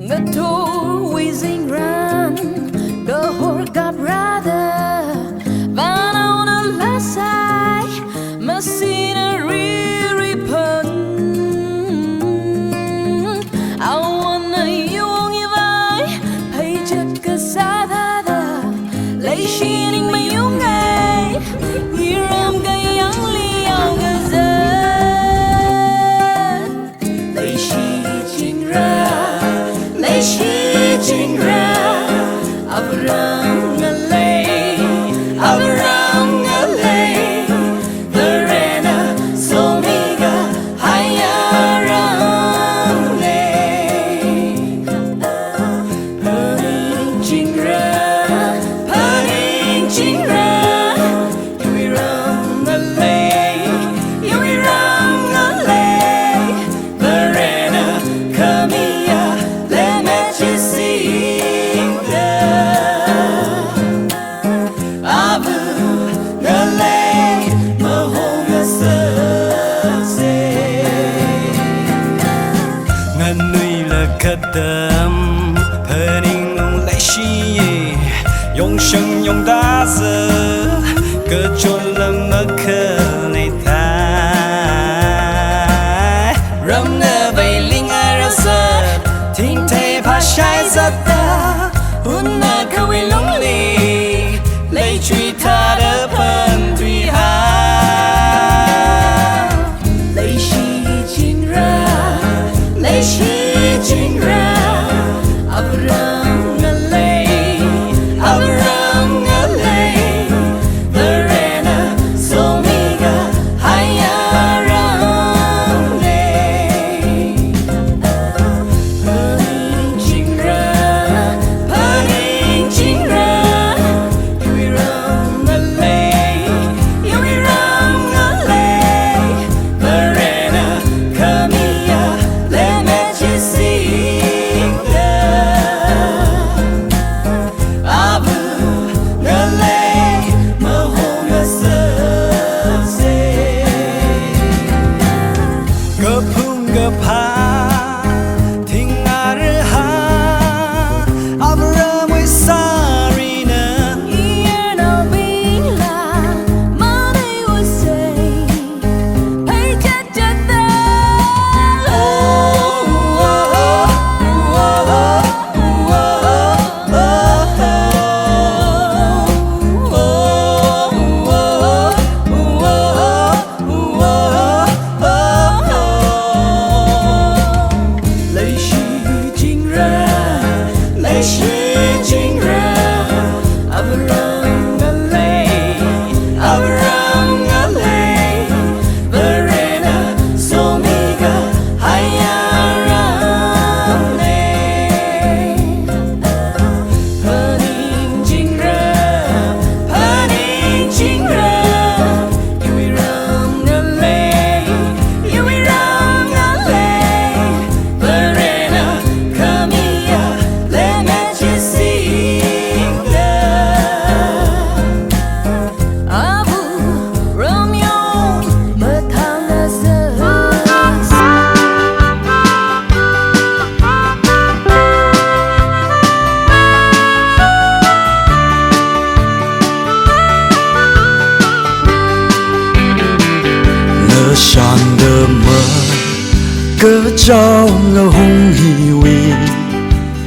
Kachaophung Lake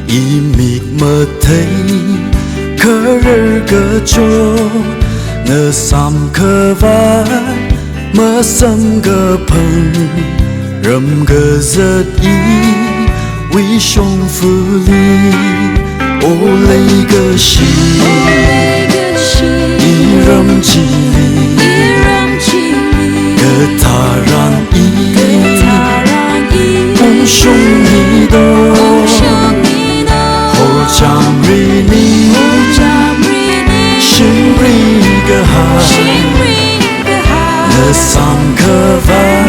y mịt mờ thấy khờ cơ cho nơ sam khờ vai mơ sam cơ phăng rầm cơ giật ý quý sông phư ly ô lấy cơ shi y rầm chi ly cơ thà ran ý sông đi đâu hồ chạm ri ni xin ri cơ hai nơ sam cơ vai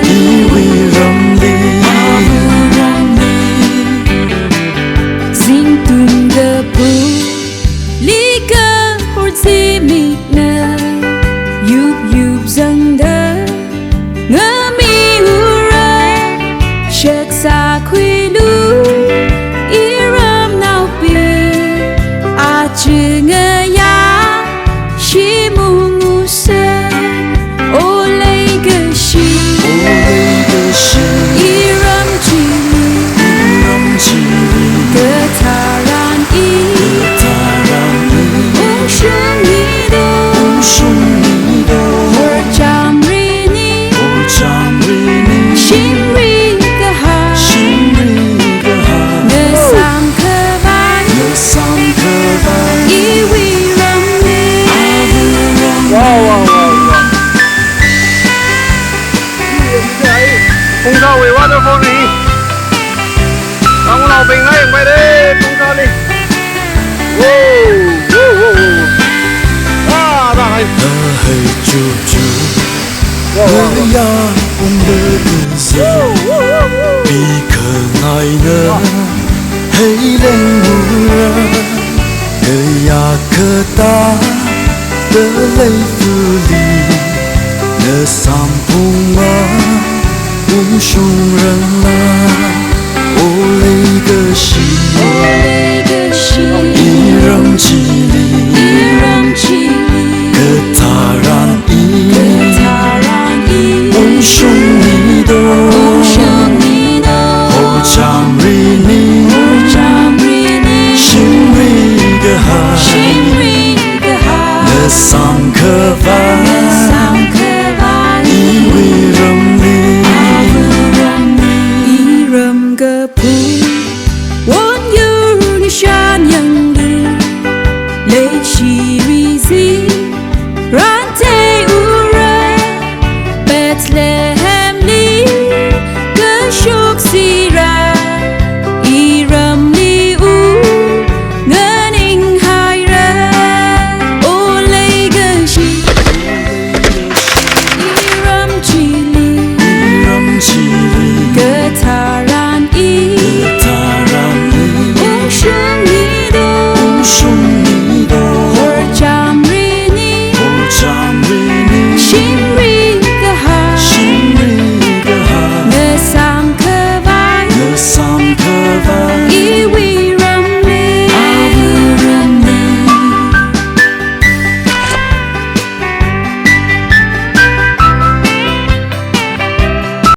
y vi rầm đi zing tung cơ pu lý cơ hồ chi mịt nơ yup yup dâng đơ ngơ mi u ra shek sa khuy lu waterfall này. Xong lầu bình lấy về đi, không cho đi. Hơi chú chú người ya cũng đỡ gì vì khờ ngài nơ hay lên mưa người ya khờ ta đỡ lấy phù li nơ sam phung ma sung răng